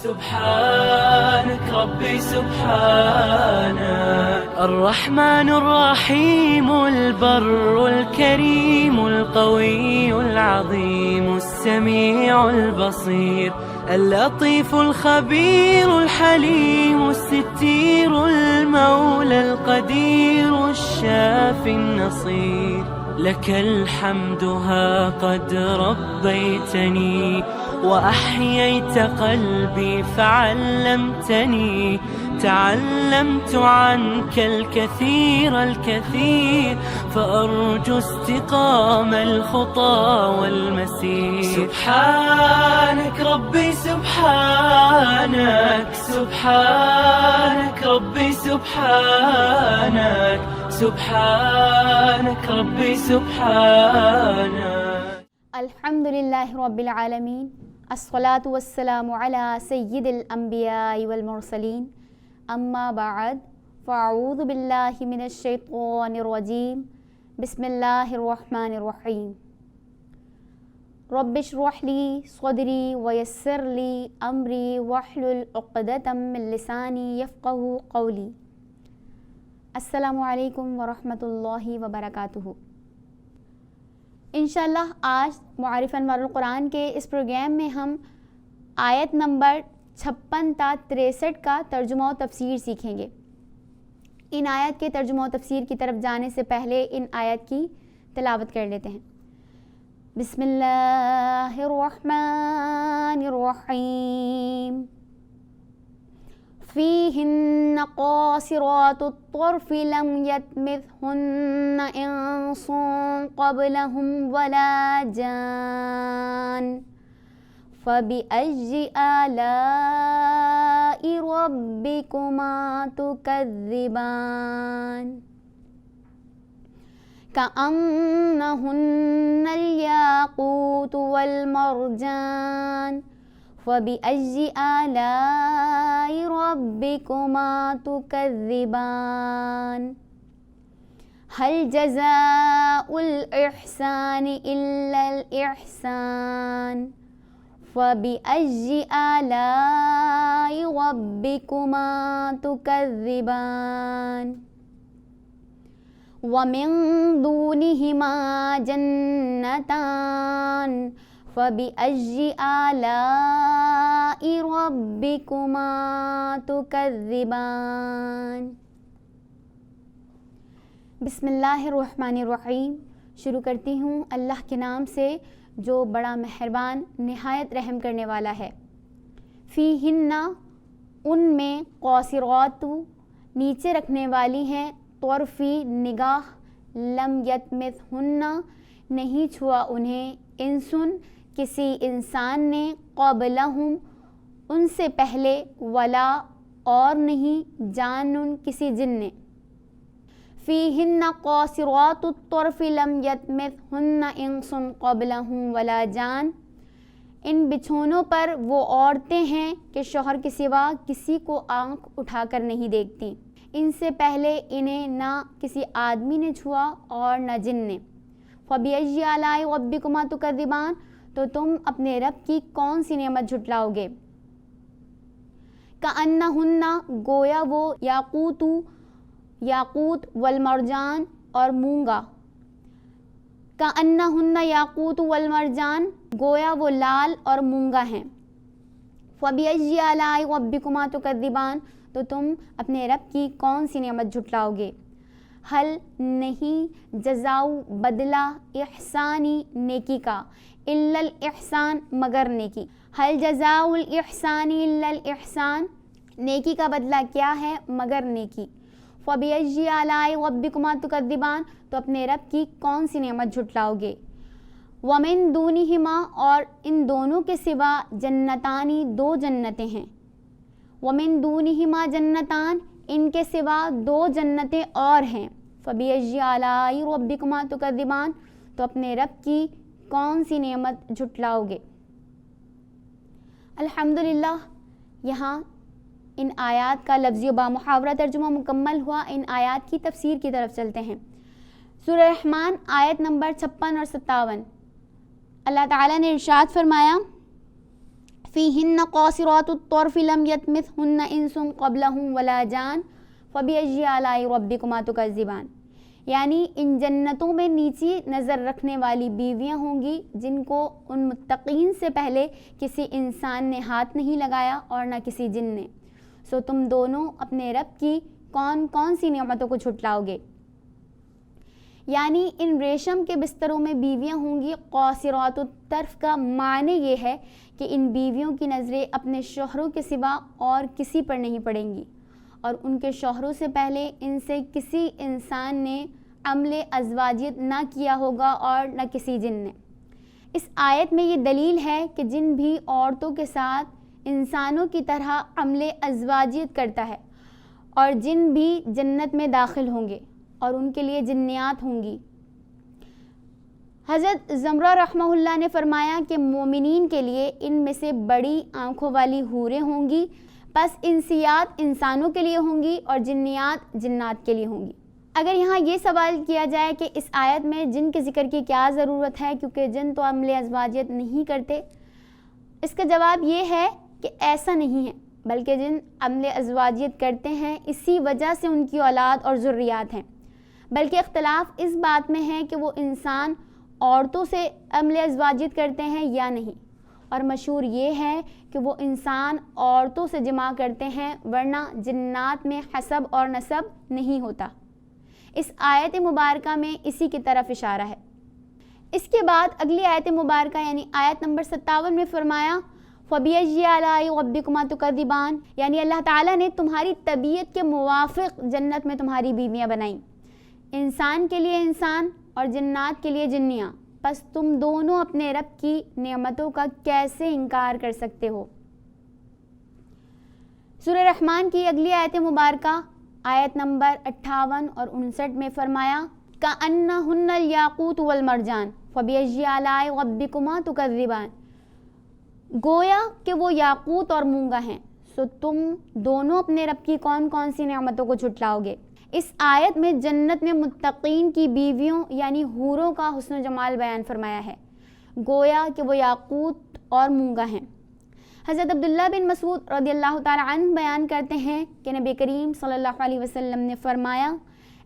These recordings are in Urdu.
سبحانك ربي سبحانك الرحمن الرحيم البر الكريم القوي العظيم السميع البصير اللطيف الخبير الحليم الستير المولى القدير الشافي النصير لك الحمد ها قد ربيتني وأحييت قلبي فعلمتني تعلمت عنك الكثير فأرجو استقام الخطى والمسير سبحانك ربي سبحانك سبحانك ربي سبحانك سبحانك ربي سبحانك الحمدللہ رب العالمین الصلاة والسلام علی سید الانبیاء والمرسلین اما بعد فاعوذ باللہ من الشیطان الرجیم بسم اللہ الرحمن الرحیم رب اشرح لی صدری ویسر لی امری واحلل عقدۃ من لسانی یفقہوا قولی۔ السلام علیکم ورحمۃ اللہ وبرکاتہ۔ انشاءاللہ آج معارف انوار القرآن کے اس پروگرام میں ہم آیت نمبر 56 تا 63 کا ترجمہ و تفسیر سیکھیں گے۔ ان آیت کے ترجمہ و تفسیر کی طرف جانے سے پہلے ان آیت کی تلاوت کر لیتے ہیں۔ بسم اللہ الرحمن الرحیم فیہن قاصرات الطرف لم یطمثہن انس قبلہم ولا جان فبأي آلاء ربكما تكذبان كأنهن الياقوت والمرجان فبأي آلاء ربكما تكذبان هل جزاء الإحسان إلا الإحسان فبأي آلاء ربكما تكذبان ومن دونهما جنتان فبأي آلاء ربكما تكذبان۔ بسم اللہ الرحمن الرحیم، شروع کرتی ہوں اللہ کے نام سے جو بڑا مہربان نہایت رحم کرنے والا ہے۔ فیہن ان میں قاصرات نیچے رکھنے والی ہیں، طرفی نگاہ، لم یطمثہن نہیں چھوا انہیں، انسن کسی انسان نے، قبلہم ان سے پہلے، ولا اور نہیں، جانن کسی جن نے۔ فیہن قاصرات الطرف لم یطمثہن انس قبلہم ولا جان، ان بچھونوں پر وہ عورتیں ہیں کہ شوہر کے سوا کسی کو آنکھ اٹھا کر نہیں دیکھتی، ان سے پہلے انہیں نہ کسی آدمی نے چھوا اور نہ جن نے۔ فبأي آلاء ربكما تكذبان، تو تم اپنے رب کی کون سی نعمت جھٹلاؤ گے۔ کأنہن گویا وہ، یاقوت والمرجان اور مونگا، کأنہن یاقوت والمرجان گویا وہ لال اور مونگا ہیں۔ فبأي آلاء ربكما تكذبان، تو تم اپنے رب کی کون سی نعمت جھٹلاؤ گے۔ حل نہیں، جزاؤ بدلہ، احسانی نیکی کا، الا الاحسان مگر نیکی۔ حل جزاء الاحسان الا الاحسان، نیکی کا بدلہ کیا ہے مگر نیکی۔ فبأي آلاء ربكما تكذبان، تو اپنے رب کی کون سی نعمت جھٹلاؤ گے۔ ومن دونہما اور ان دونوں کے سوا جنتانی دو جنتیں ہیں۔ ومن دونہما جنتان ان کے سوا دو جنتیں اور ہیں۔ فبأي آلاء ربكما تكذبان، تو اپنے رب کی کون سی نعمت جھٹلاؤ گے۔ الحمدللہ یہاں ان آیات کا لفظی و بامحاورہ ترجمہ مکمل ہوا۔ ان آیات کی تفسیر کی طرف چلتے ہیں۔ سورہ رحمان آیت نمبر 56 اور 57، اللہ تعالیٰ نے ارشاد فرمایا فیہن قاصرات الطرف لم یطمثہن انس قبلہم ولا جان فبأی آلاء ربکما تکذبان، یعنی ان جنتوں میں نیچی نظر رکھنے والی بیویاں ہوں گی جن کو ان متقین سے پہلے کسی انسان نے ہاتھ نہیں لگایا اور نہ کسی جن نے، سو تم دونوں اپنے رب کی کون کون سی نعمتوں کو جھٹلاؤ گے۔ یعنی ان ریشم کے بستروں میں بیویاں ہوں گی۔ قاصرات الطرف کا معنی یہ ہے کہ ان بیویوں کی نظریں اپنے شوہروں کے سوا اور کسی پر نہیں پڑیں گی، اور ان کے شوہروں سے پہلے ان سے کسی انسان نے عمل ازواجیت نہ کیا ہوگا اور نہ کسی جن نے۔ اس آیت میں یہ دلیل ہے کہ جن بھی عورتوں کے ساتھ انسانوں کی طرح عمل ازواجیت کرتا ہے اور جن بھی جنت میں داخل ہوں گے اور ان کے لیے جنیات ہوں گی۔ حضرت زمرہ رحمہ اللہ نے فرمایا کہ مومنین کے لیے ان میں سے بڑی آنکھوں والی حوریں ہوں گی، پس انسیات انسانوں کے لیے ہوں گی اور جنیات جنات کے لیے ہوں گی۔ اگر یہاں یہ سوال کیا جائے کہ اس آیت میں جن کے ذکر کی کیا ضرورت ہے کیونکہ جن تو عمل ازواجیت نہیں کرتے، اس کا جواب یہ ہے کہ ایسا نہیں ہے، بلکہ جن عمل ازواجیت کرتے ہیں اسی وجہ سے ان کی اولاد اور ذریات ہیں، بلکہ اختلاف اس بات میں ہے کہ وہ انسان عورتوں سے عمل ازواجیت کرتے ہیں یا نہیں، اور مشہور یہ ہے کہ وہ انسان عورتوں سے جمع کرتے ہیں، ورنہ جنات میں حسب اور نسب نہیں ہوتا۔ اس آیت مبارکہ میں اسی کی طرف اشارہ ہے۔ اس کے بعد اگلی آیت مبارکہ یعنی آیت نمبر 57 میں فرمایا فَبِأَيِّ آلَاءِ رَبِّكُمَا تُكَذِّبَانِ، یعنی اللہ تعالیٰ نے تمہاری طبیعت کے موافق جنت میں تمہاری بیویاں بنائیں، انسان کے لیے انسان اور جنات کے لیے جنیاں، پس تم دونوں اپنے رب کی نعمتوں کا کیسے انکار کر سکتے ہو۔ سورہ رحمان کی اگلی آیت مبارکہ آیت نمبر 58 اور 59 میں فرمایا كَأَنَّهُنَّ الْيَاقُوتُ وَالْمَرْجَانُ فَبِأَيِّ آلَاءِ رَبِّكُمَا تُكَذِّبَانِ، گویا کہ وہ یاقوت اور مونگا ہیں، سو تم دونوں اپنے رب کی کون کون سی نعمتوں کو جھٹلاؤ گے۔ اس آیت میں جنت میں متقین کی بیویوں یعنی حوروں کا حسن و جمال بیان فرمایا ہے، گویا کہ وہ یاقوت اور مونگا ہیں۔ حضرت عبداللہ بن مسعود رضی اللہ تعالی عنہ بیان کرتے ہیں کہ نبی کریم صلی اللہ علیہ وسلم نے فرمایا،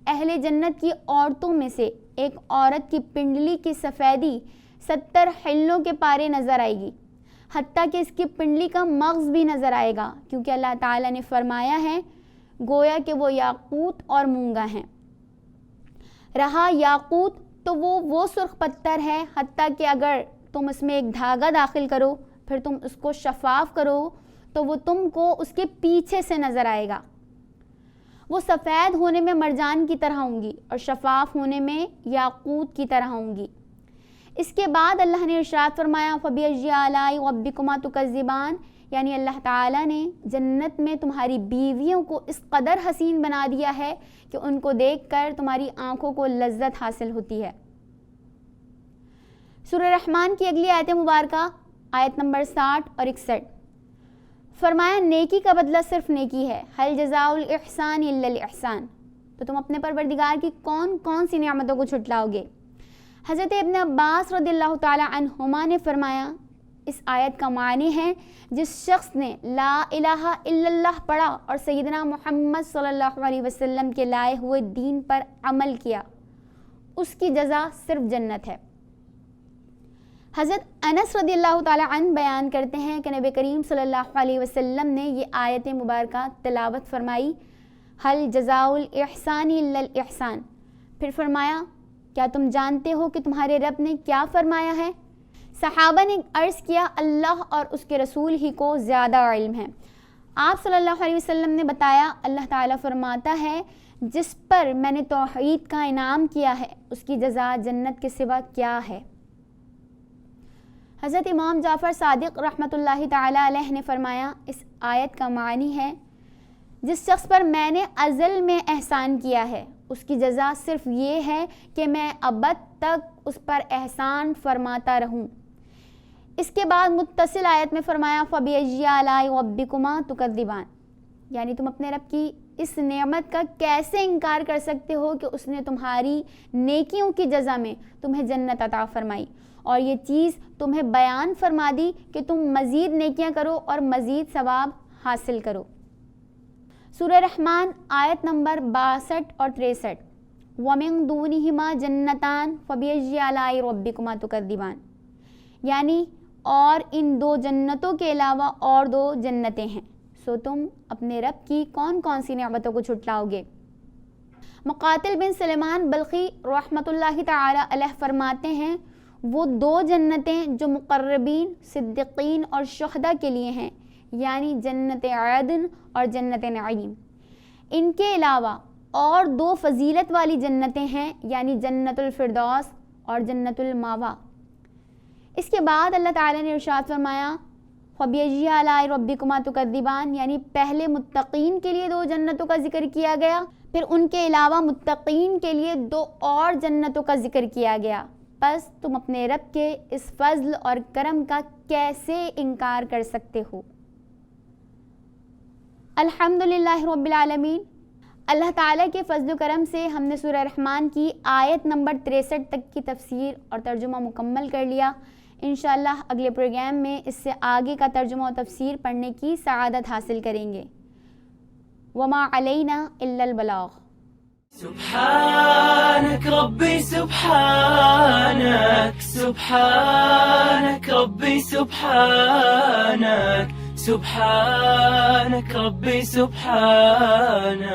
اہل جنت کی عورتوں میں سے ایک عورت کی پنڈلی کی سفیدی 70 حلوں کے پارے نظر آئے گی، حتیٰ کہ اس کی پنڈلی کا مغز بھی نظر آئے گا، کیونکہ اللہ تعالیٰ نے فرمایا ہے گویا کہ وہ یاقوت اور مونگا ہیں۔ رہا یاقوت تو وہ سرخ پتھر ہے، حتیٰ کہ اگر تم اس میں ایک دھاگا داخل کرو پھر تم اس کو شفاف کرو تو وہ تم کو اس کے پیچھے سے نظر آئے گا۔ وہ سفید ہونے میں مرجان کی طرح ہوں گی اور شفاف ہونے میں یاقوت کی طرح ہوں گی۔ اس کے بعد اللہ نے ارشاد فرمایا فَبِأَيِّ آلَاءِ رَبِّكُمَا تُكَذِّبَانِ، یعنی اللہ تعالیٰ نے جنت میں تمہاری بیویوں کو اس قدر حسین بنا دیا ہے کہ ان کو دیکھ کر تمہاری آنکھوں کو لذت حاصل ہوتی ہے۔ سورہ رحمان کی اگلی آیت مبارکہ آیت نمبر 60 اور 61 فرمایا نیکی کا بدلہ صرف نیکی ہے، هل جزاء الاحسان الا الاحسان، تو تم اپنے پروردگار کی کون کون سی نعمتوں کو جھٹلاؤ گے۔ حضرت ابن عباس رضی اللہ تعالی عنہما نے فرمایا اس آیت کا معنی ہے جس شخص نے لا الہ الا اللہ پڑھا اور سیدنا محمد صلی اللہ علیہ وسلم کے لائے ہوئے دین پر عمل کیا، اس کی جزا صرف جنت ہے۔ حضرت انس رضی اللہ تعالی عنہ بیان کرتے ہیں کہ نبی کریم صلی اللہ علیہ وسلم نے یہ آیت مبارکہ تلاوت فرمائی، هل جزاء الاحسان الا الاحسان، پھر فرمایا کیا تم جانتے ہو کہ تمہارے رب نے کیا فرمایا ہے؟ صحابہ نے عرض کیا اللہ اور اس کے رسول ہی کو زیادہ علم ہے۔ آپ صلی اللہ علیہ وسلم نے بتایا اللہ تعالیٰ فرماتا ہے جس پر میں نے توحید کا انعام کیا ہے اس کی جزا جنت کے سوا کیا ہے۔ حضرت امام جعفر صادق رحمۃ اللہ تعالی علیہ نے فرمایا اس آیت کا معنی ہے جس شخص پر میں نے ازل میں احسان کیا ہے اس کی جزا صرف یہ ہے کہ میں ابد تک اس پر احسان فرماتا رہوں۔ اس کے بعد متصل آیت میں فرمایا فَبِأَيِّ آلَاءِ رَبِّكُمَا تُكَذِّبَانِ، یعنی تم اپنے رب کی اس نعمت کا کیسے انکار کر سکتے ہو کہ اس نے تمہاری نیکیوں کی جزا میں تمہیں جنت عطا فرمائی اور یہ چیز تمہیں بیان فرما دی کہ تم مزید نیکیاں کرو اور مزید ثواب حاصل کرو۔ سورہ رحمان آیت نمبر 62 اور 63۔ وَمِن دُونِهِمَا جَنَّتَانِ فَبِأَيِّ آلَاءِ رَبِّكُمَا تُكَذِّبَانِ، یعنی اور ان دو جنتوں کے علاوہ اور دو جنتیں ہیں، سو تم اپنے رب کی کون کون سی نعمتوں کو جھٹلاؤ گے۔ مقاتل بن سلیمان بلخی رحمۃ اللہ تعالی علیہ فرماتے ہیں وہ دو جنتیں جو مقربین، صدیقین اور شہداء کے لیے ہیں، یعنی جنت عدن اور جنت نعیم، ان کے علاوہ اور دو فضیلت والی جنتیں ہیں، یعنی جنت الفردوس اور جنت الماوا۔ اس کے بعد اللہ تعالیٰ نے ارشاد فرمایا فَبِأَيِّ آلَاءِ رَبِّكُمَا تُكَذِّبَانِ، یعنی پہلے متقین کے لیے دو جنتوں کا ذکر کیا گیا، پھر ان کے علاوہ متقین کے لیے دو اور جنتوں کا ذکر کیا گیا، پس تم اپنے رب کے اس فضل اور کرم کا کیسے انکار کر سکتے ہو۔ الحمدللہ رب العالمین، اللہ تعالیٰ کے فضل و کرم سے ہم نے سورہ رحمان کی آیت نمبر 63 تک کی تفسیر اور ترجمہ مکمل کر لیا۔ انشاءاللہ اگلے پروگرام میں اس سے آگے کا ترجمہ و تفسیر پڑھنے کی سعادت حاصل کریں گے۔ وما علینا الا البلاغ۔ سبحانك ربي سبحانك، سبحانك ربي سبحانك، سبحانك ربي سبحانك۔